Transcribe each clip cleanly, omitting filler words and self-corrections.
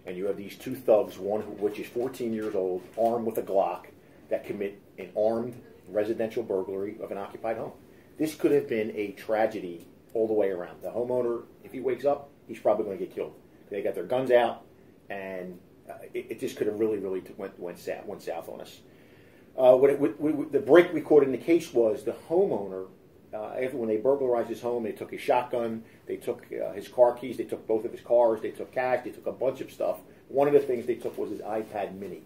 and you have these two thugs, one which is 14 years old, armed with a Glock, that commit an armed residential burglary of an occupied home. This could have been a tragedy all the way around. The homeowner, if he wakes up, he's probably going to get killed. They got their guns out, and it just could have really went south on us. The break we caught in the case was the homeowner, when they burglarized his home, they took his shotgun, they took his car keys, they took both of his cars, they took cash, they took a bunch of stuff. One of the things they took was his iPad mini.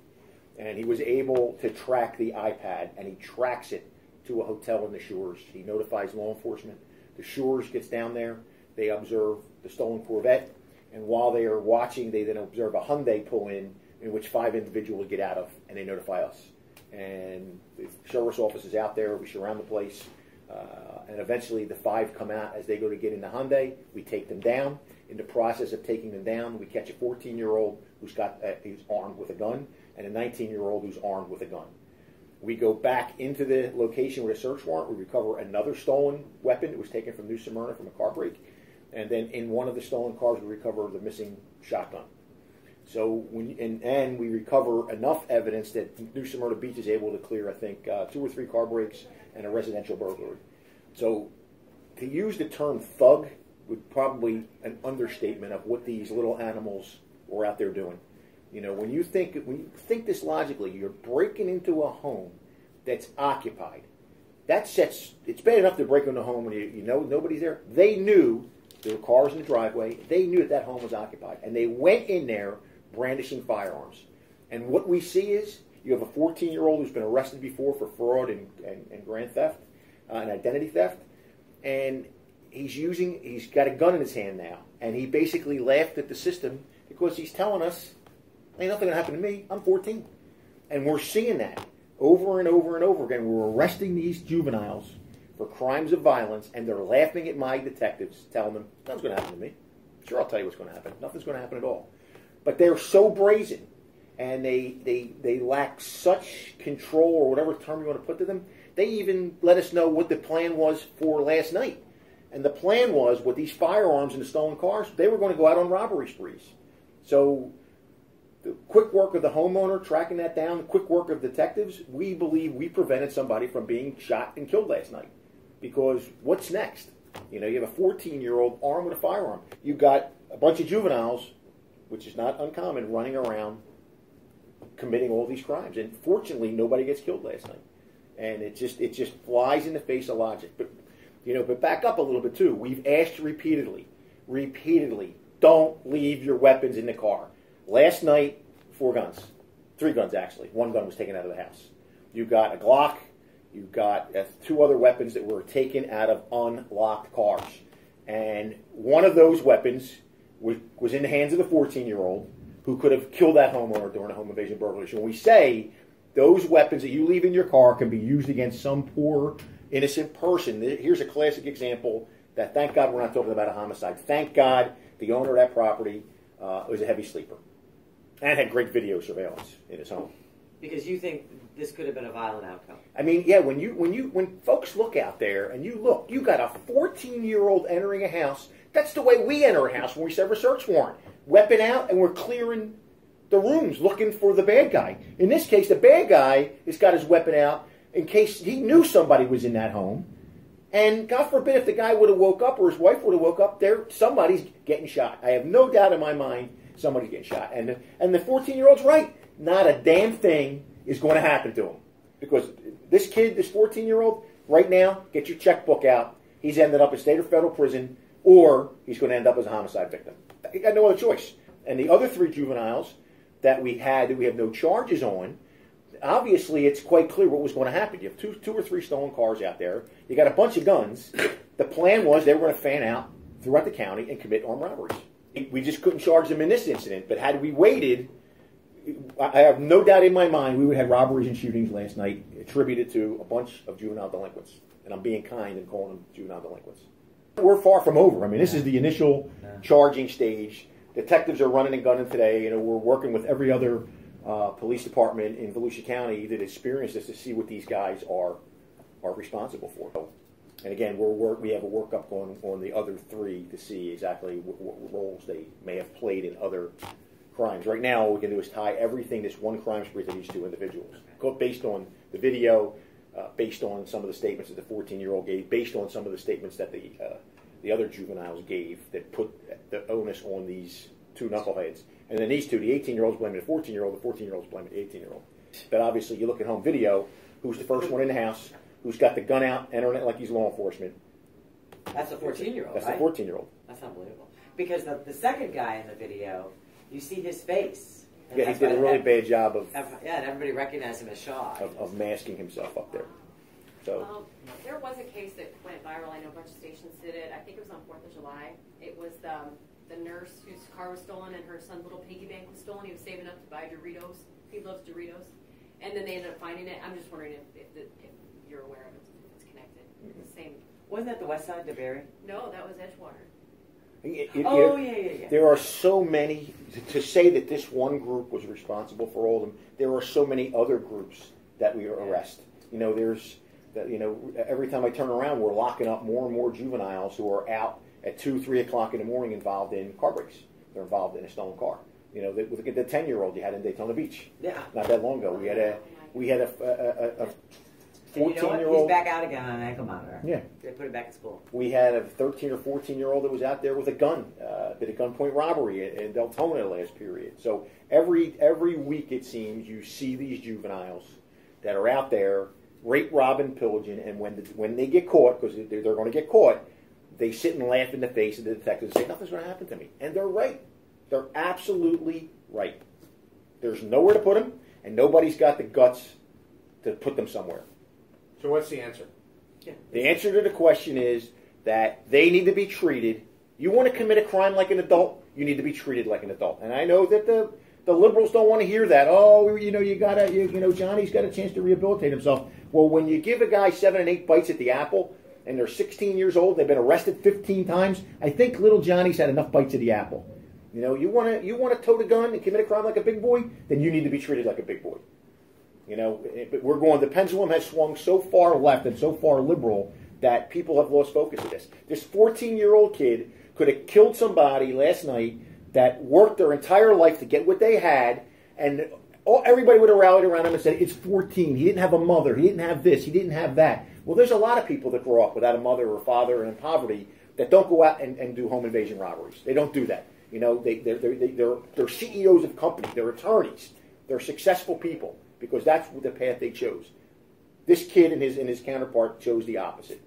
And he was able to track the iPad, and he tracks it to a hotel in the Shores. He notifies law enforcement. The Shores gets down there. They observe the stolen Corvette. And while they are watching, they then observe a Hyundai pull in which 5 individuals get out of, and they notify us. And the sheriff's office is out there. We surround the place. And eventually the 5 come out as they go to get in the Hyundai. We take them down. In the process of taking them down, we catch a 14-year-old who's armed with a gun and a 19-year-old who's armed with a gun. We go back into the location with a search warrant. We recover another stolen weapon that was taken from New Smyrna from a car break. And then in one of the stolen cars, we recover the missing shotgun. So and we recover enough evidence that New Smyrna Beach is able to clear, I think, 2 or 3 car breaks and a residential burglary. So to use the term thug would probably an understatement of what these little animals were out there doing. You know, when you think this logically, you're breaking into a home that's occupied. It's bad enough to break into a home when you know nobody's there. They knew there were cars in the driveway. They knew that home was occupied. And they went in there brandishing firearms. And what we see is you have a 14-year-old who's been arrested before for fraud and grand theft and identity theft. And he's got a gun in his hand now. And he basically laughed at the system because he's telling us, ain't nothing going to happen to me. I'm 14. And we're seeing that over and over and over again. We're arresting these juveniles for crimes of violence, and they're laughing at my detectives, telling them, nothing's going to happen to me. Sure, I'll tell you what's going to happen. Nothing's going to happen at all. But they're so brazen, and they lack such control, or whatever term you want to put to them. They even let us know what the plan was for last night. And the plan was, with these firearms and the stolen cars, they were going to go out on robbery sprees. So the quick work of the homeowner, tracking that down, the quick work of detectives, we believe we prevented somebody from being shot and killed last night. Because what's next? You know, you have a 14-year-old armed with a firearm. You've got a bunch of juveniles, which is not uncommon, running around committing all these crimes. And fortunately, nobody gets killed last night. And it just flies in the face of logic. But back up a little bit too. We've asked repeatedly, don't leave your weapons in the car. Last night, 4 guns. 3 guns, actually. 1 gun was taken out of the house. You've got a Glock. You've got 2 other weapons that were taken out of unlocked cars. And one of those weapons was in the hands of the 14-year-old who could have killed that homeowner during a home invasion burglary. So when we say those weapons that you leave in your car can be used against some poor, innocent person, here's a classic example that, thank God, we're not talking about a homicide. Thank God the owner of that property was a heavy sleeper and had great video surveillance in his home. Because you think this could have been a violent outcome. I mean, yeah, when folks look out there and you got a 14-year-old entering a house. That's the way we enter a house when we serve a search warrant. Weapon out, and we're clearing the rooms looking for the bad guy. In this case, the bad guy has got his weapon out in case he knew somebody was in that home. And God forbid if the guy would have woke up or his wife would have woke up, somebody's getting shot. I have no doubt in my mind somebody's getting shot. And the 14-year-old's right. Not a damn thing is going to happen to him. Because this kid, this 14-year-old, right now, get your checkbook out. He's ended up in state or federal prison, or he's going to end up as a homicide victim. He got no other choice. And the other 3 juveniles that we have no charges on, obviously it's quite clear what was going to happen. You have two or three stolen cars out there. You got a bunch of guns. The plan was they were going to fan out throughout the county and commit armed robberies. We just couldn't charge them in this incident. But had we waited, I have no doubt in my mind we would have robberies and shootings last night attributed to a bunch of juvenile delinquents. And I'm being kind and calling them juvenile delinquents. We're far from over. I mean, this is the initial charging stage. Detectives are running and gunning today. You know, we're working with every other police department in Volusia County that experienced this to see what these guys are responsible for. And again, we have a workup going on the other 3 to see exactly what roles they may have played in other crimes. Right now, all we can do is tie everything, this one crime spree, to these two individuals, based on the video, based on some of the statements that the 14-year-old gave, based on some of the statements that the other juveniles gave that put the onus on these two knuckleheads. And then these two, the 18-year-old's blaming the 14-year-old, the 14-year-old's blaming the 18-year-old. But obviously, you look at home video, who's the first one in the house, who's got the gun out, entering it like he's law enforcement. That's the 14-year-old, That's right? the 14-year-old. That's unbelievable. Because the second guy in the video, you see his face. And Yeah, he did a really bad job of yeah, and everybody recognized him as Shaw. of masking himself up there. So there was a case that went viral. I know a bunch of stations did it. I think it was on 4th of July. It was the nurse whose car was stolen and her son's little piggy bank was stolen. He was saving up to buy Doritos. He loves Doritos. And then they ended up finding it. I'm just wondering if you're aware of it, if it's connected. It's the same. Wasn't that the West Side, DeBerry? No, that was Edgewater. Yeah. There are so many, to say that this one group was responsible for all of them, there are so many other groups that we arrest. Every time I turn around, we're locking up more and more juveniles who are out at 2, 3 o'clock in the morning involved in car breaks. They're involved in a stolen car. Look at the 10-year-old you had in Daytona Beach. Yeah. Not that long ago. We had a 14-year-old. He's back out again on an ankle monitor. Yeah. They put him back in school. We had a 13 or 14-year-old that was out there with a gun, did a gunpoint robbery in Deltona last period. So every week, it seems, you see these juveniles that are out there, rape, robbing, pillaging, and when they get caught, because they're going to get caught, they sit and laugh in the face of the detectives and say, nothing's going to happen to me. And they're right. They're absolutely right. There's nowhere to put them, and nobody's got the guts to put them somewhere. So what's the answer? Yeah. The answer to the question is that they need to be treated. You want to commit a crime like an adult, you need to be treated like an adult. And I know that the liberals don't want to hear that. Oh, Johnny's got a chance to rehabilitate himself. Well, when you give a guy 7 and 8 bites at the apple, and they're 16 years old, they've been arrested 15 times, I think little Johnny's had enough bites of the apple. You want to tote a gun and commit a crime like a big boy, then you need to be treated like a big boy. But the pendulum has swung so far left and so far liberal that people have lost focus of this. This 14-year-old kid could have killed somebody last night that worked their entire life to get what they had, and everybody would have rallied around him and said, it's 14, he didn't have a mother, he didn't have this, he didn't have that. Well, there's a lot of people that grow up without a mother or father and in poverty that don't go out and do home invasion robberies. They don't do that. They're CEOs of companies, they're attorneys, they're successful people, because that's the path they chose. This kid and his counterpart chose the opposite.